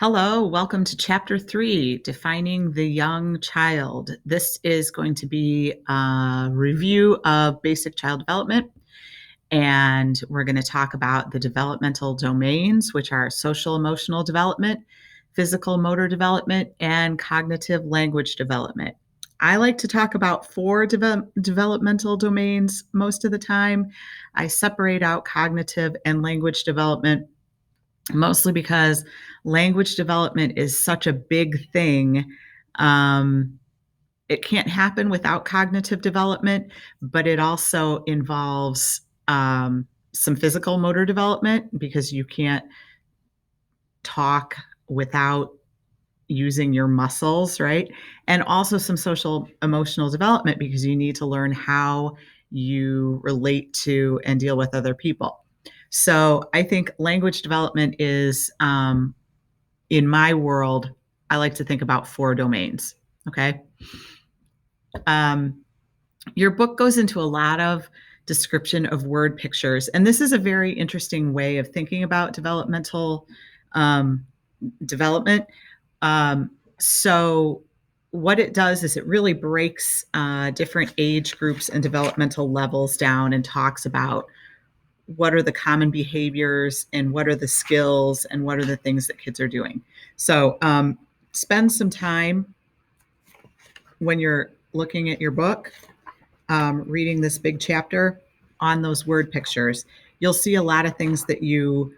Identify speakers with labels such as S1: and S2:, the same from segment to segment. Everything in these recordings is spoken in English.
S1: Hello, welcome to Chapter 3, Defining the Young Child. This is going to be a review of basic child development, and we're going to talk about the developmental domains, which are social emotional development, physical motor development, and cognitive language development. I like to talk about four developmental domains most of the time. I separate out cognitive and language development mostly because language development is such a big thing. Um, it can't happen without cognitive development, but it also involves some physical motor development because you can't talk without using your muscles, right? And also some social emotional development because you need to learn how you relate to and deal with other people. So I think language development is in my world, I like to think about four domains. Okay. Um, your book goes into a lot of description of word pictures. And this is a very interesting way of thinking about developmental um, development. So, what it does is it really breaks different age groups and developmental levels down and talks about what are the common behaviors and what are the skills and what are the things that kids are doing. So spend some time when you're looking at your book, reading this big chapter on those word pictures. You'll see a lot of things that you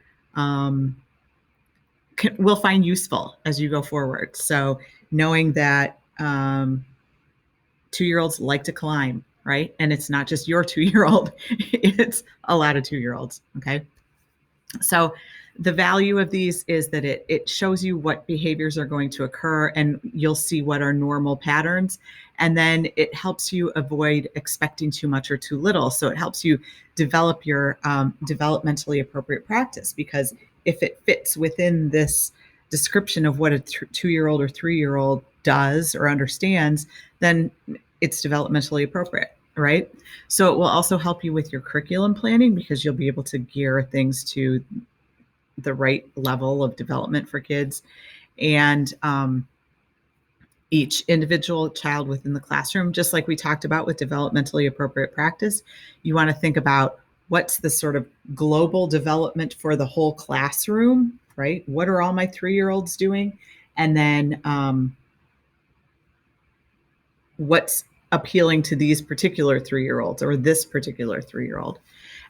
S1: will find useful as you go forward. So knowing that 2-year-olds like to climb, right? And it's not just your 2-year-old, it's a lot of 2-year-olds, okay? So the value of these is that it shows you what behaviors are going to occur and you'll see what are normal patterns. And then it helps you avoid expecting too much or too little. So it helps you develop your developmentally appropriate practice, because if it fits within this description of what a 2-year-old or 3-year-old does or understands, then it's developmentally appropriate, right? So it will also help you with your curriculum planning because you'll be able to gear things to the right level of development for kids. And each individual child within the classroom, just like we talked about with developmentally appropriate practice, you want to think about what's the sort of global development for the whole classroom, right? What are all my 3-year-olds doing? And then what's appealing to these particular 3-year-olds or this particular 3-year-old.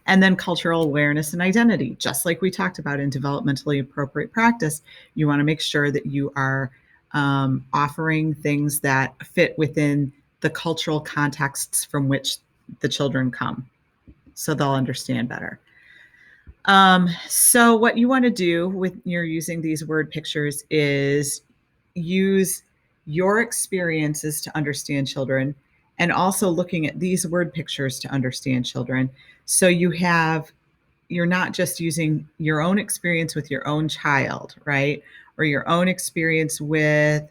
S1: And then cultural awareness and identity, just like we talked about in developmentally appropriate practice, you want to make sure that you are offering things that fit within the cultural contexts from which the children come, so they'll understand better. So what you want to do when you're using these word pictures is use your experiences to understand children, and also looking at these word pictures to understand children. So you're not just using your own experience with your own child, right? Or your own experience with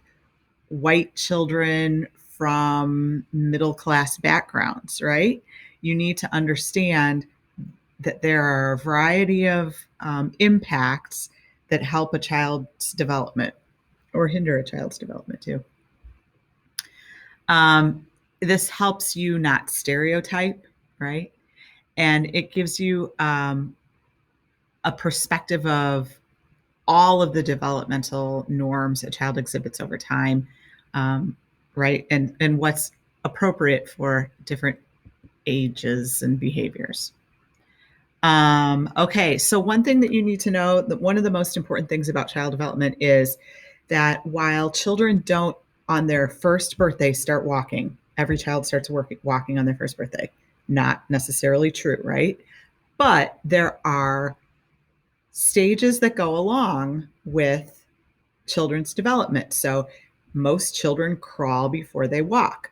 S1: white children from middle class backgrounds, right? You need to understand that there are a variety of impacts that help a child's development or hinder a child's development too. This helps you not stereotype, right? And it gives you a perspective of all of the developmental norms a child exhibits over time, right? And what's appropriate for different ages and behaviors. Okay, so one thing that you need to know, that one of the most important things about child development is that while children don't on their first birthday start walking, every child starts walking on their first birthday. Not necessarily true, right? But there are stages that go along with children's development. So most children crawl before they walk.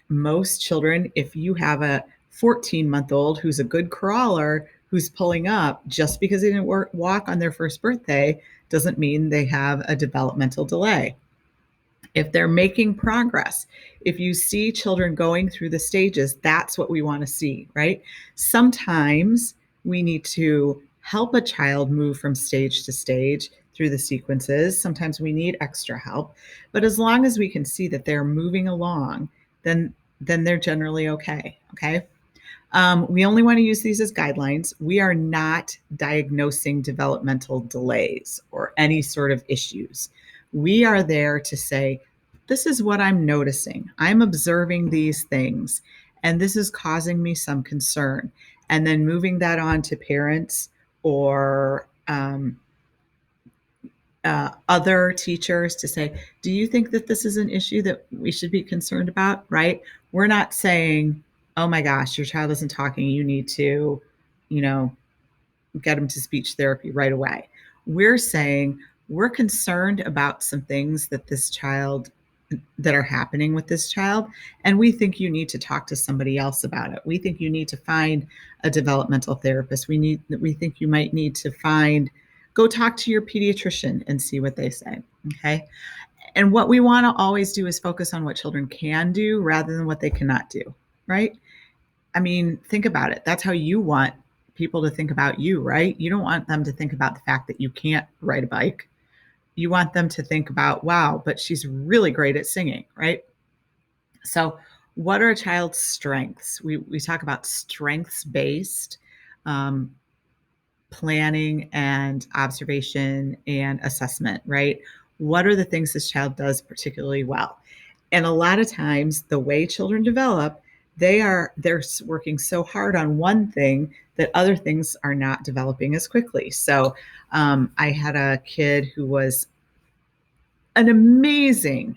S1: Most children, if you have a 14-month-old who's a good crawler, who's pulling up, just because they didn't walk on their first birthday doesn't mean they have a developmental delay. If they're making progress, if you see children going through the stages, that's what we want to see, right? Sometimes we need to help a child move from stage to stage. through the sequences. Sometimes we need extra help, but as long as we can see that they're moving along, then they're generally okay. Okay. We only want to use these as guidelines. We are not diagnosing developmental delays or any sort of issues. We are there to say, this is what I'm noticing. I'm observing these things, and this is causing me some concern. And then moving that on to parents or other teachers to say, do you think that this is an issue that we should be concerned about? Right? We're not saying, oh my gosh, your child isn't talking. You need to, you know, get them to speech therapy right away. We're saying we're concerned about some things that are happening with this child, and we think you need to talk to somebody else about it. We think you need to find a developmental therapist. We think you might need to go talk to your pediatrician and see what they say. Okay. And what we want to always do is focus on what children can do rather than what they cannot do. Right. I mean, think about it. That's how you want people to think about you, right? You don't want them to think about the fact that you can't ride a bike. You want them to think about, wow, but she's really great at singing, right? So, what are a child's strengths? We talk about strengths based um, planning and observation and assessment, right? What are the things this child does particularly well? And a lot of times, the way children develop, they're working so hard on one thing that other things are not developing as quickly. So, I had a kid who was an amazing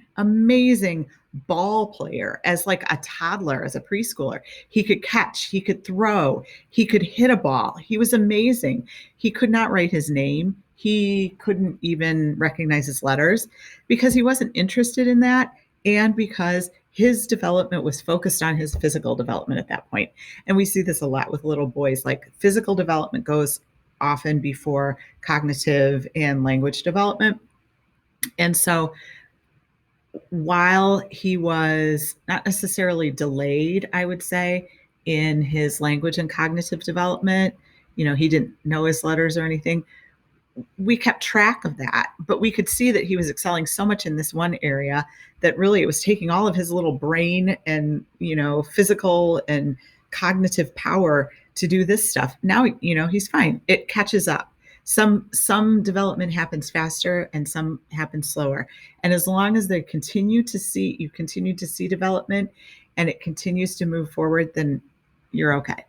S1: ball player as like a toddler, as a preschooler. He could catch, he could throw, he could hit a ball. He was amazing. He could not write his name. He couldn't even recognize his letters because he wasn't interested in that, and because his development was focused on his physical development at that point. And we see this a lot with little boys. Like, physical development goes often before cognitive and language development. And so, while he was not necessarily delayed, I would say, in his language and cognitive development, he didn't know his letters or anything. We kept track of that, but we could see that he was excelling so much in this one area that really it was taking all of his little brain and, physical and cognitive power to do this stuff. Now, he's fine. It catches up. Some development happens faster and some happens slower. And as long as you continue to see development and it continues to move forward, then you're okay.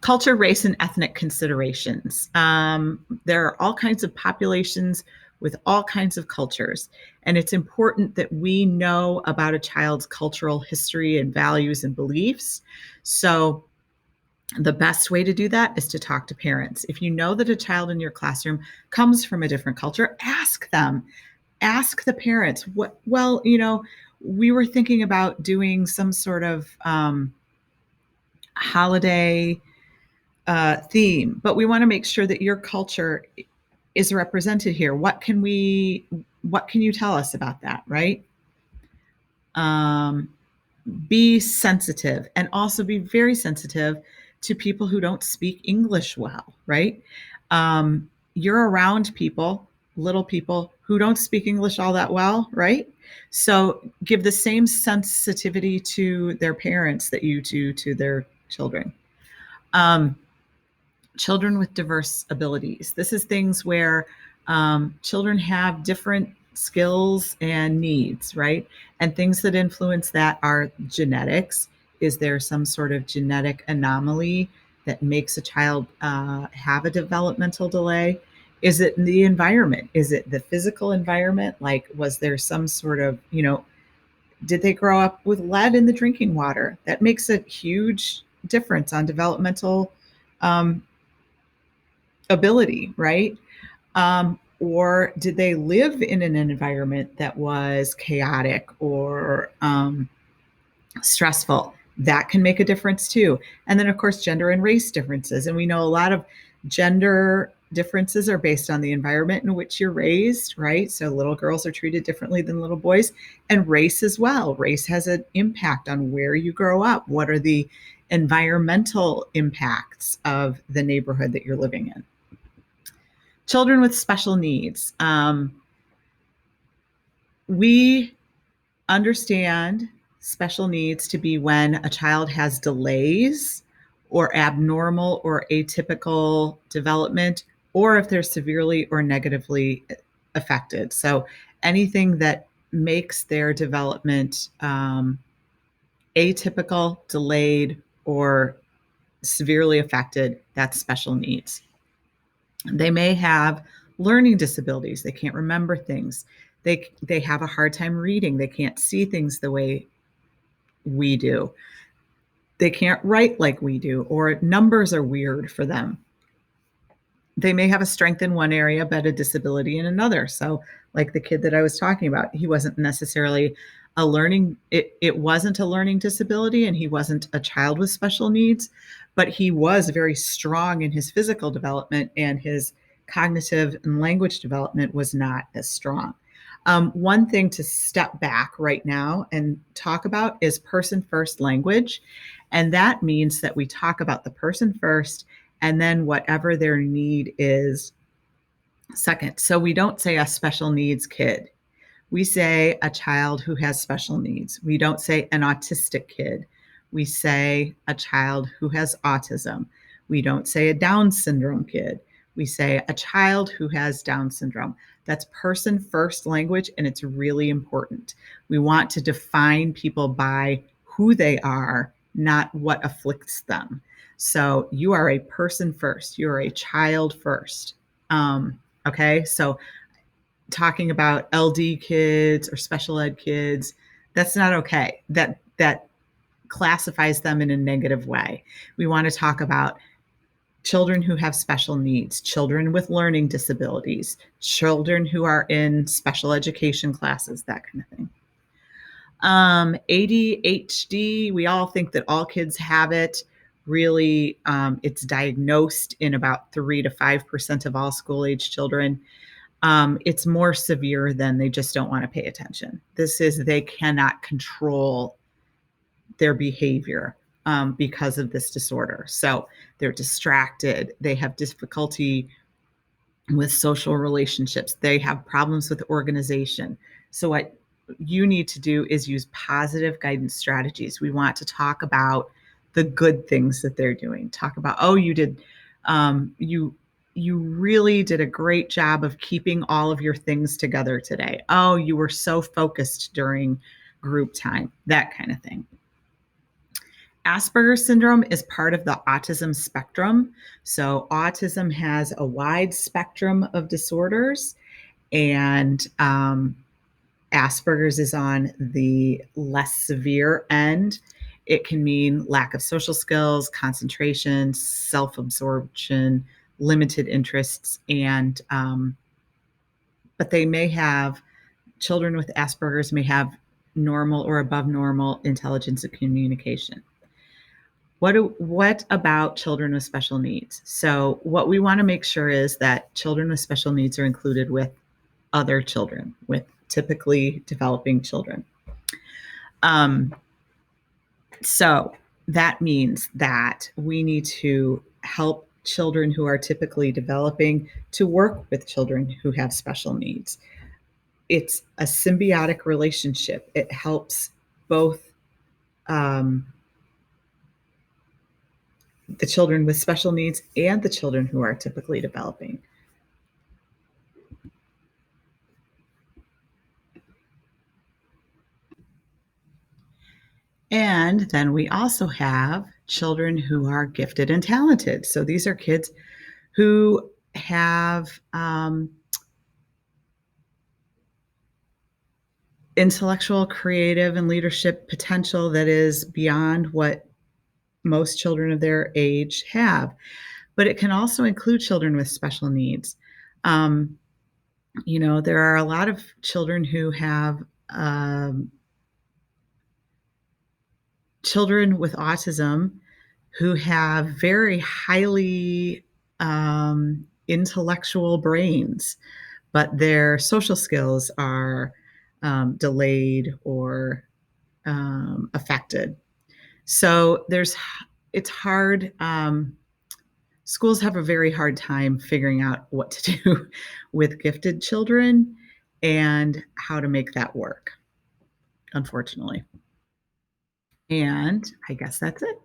S1: Culture, race, and ethnic considerations. There are all kinds of populations with all kinds of cultures, and it's important that we know about a child's cultural history and values and beliefs. So the best way to do that is to talk to parents. If you know that a child in your classroom comes from a different culture, ask them. Ask the parents, we were thinking about doing some sort of holiday theme, but we want to make sure that your culture is represented here. What can you tell us about that, right? Be sensitive, and also be very sensitive to people who don't speak English well, right? You're around little people who don't speak English all that well, right? So give the same sensitivity to their parents that you do to their children. Children with diverse abilities. This is things where children have different skills and needs, right? And things that influence that are genetics. Is there some sort of genetic anomaly that makes a child have a developmental delay? Is it the environment? Is it the physical environment? Like, was there some sort of, did they grow up with lead in the drinking water? That makes a huge difference on developmental ability, right? Or did they live in an environment that was chaotic or stressful? That can make a difference too. And then, of course, gender and race differences. And we know a lot of gender differences are based on the environment in which you're raised, right? So little girls are treated differently than little boys, and race as well. Race has an impact on where you grow up. What are the environmental impacts of the neighborhood that you're living in? Children with special needs. We understand special needs to be when a child has delays or abnormal or atypical development, or if they're severely or negatively affected. So anything that makes their development atypical, delayed, or severely affected, that's special needs. They may have learning disabilities. They can't remember things. They have a hard time reading. They can't see things the way we do. They can't write like we do, or numbers are weird for them. They may have a strength in one area but a disability in another. So like the kid that I was talking about, he wasn't necessarily it wasn't a learning disability, and he wasn't a child with special needs, but he was very strong in his physical development, and his cognitive and language development was not as strong. One thing to step back right now and talk about is person first language. And that means that we talk about the person first, and then whatever their need is second. So we don't say a special needs kid. We say a child who has special needs. We don't say an autistic kid. We say a child who has autism. We don't say a Down syndrome kid. We say a child who has Down syndrome. That's person first language, and it's really important. We want to define people by who they are, not what afflicts them. So you are a person first. You're a child first. Okay, so talking about LD kids or special ed kids, that's not okay. That classifies them in a negative way. We want to talk about children who have special needs, children with learning disabilities, children who are in special education classes, that kind of thing. ADHD, we all think that all kids have it. Really, it's diagnosed in about 3 to 5% of all school age children. It's more severe than they just don't want to pay attention. This is they cannot control their behavior because of this disorder. So they're distracted. They have difficulty with social relationships. They have problems with organization. So what you need to do is use positive guidance strategies. We want to talk about the good things that they're doing. Talk about, oh, you did, you really did a great job of keeping all of your things together today. Oh, you were so focused during group time, that kind of thing. Asperger's syndrome is part of the autism spectrum. So autism has a wide spectrum of disorders, and Asperger's is on the less severe end. It can mean lack of social skills, concentration, self-absorption, limited interests, and but they may have, children with Asperger's may have normal or above normal intelligence and communication. What about children with special needs? So what we want to make sure is that children with special needs are included with other children, with typically developing children. So that means that we need to help children who are typically developing to work with children who have special needs. It's a symbiotic relationship. It helps both the children with special needs and the children who are typically developing. And then we also have children who are gifted and talented. So these are kids who have intellectual, creative, and leadership potential that is beyond what most children of their age have. But it can also include children with special needs. There are a lot of children who have children with autism who have very highly intellectual brains, but their social skills are delayed or affected. So it's hard schools have a very hard time figuring out what to do with gifted children and how to make that work, unfortunately. And I guess that's it.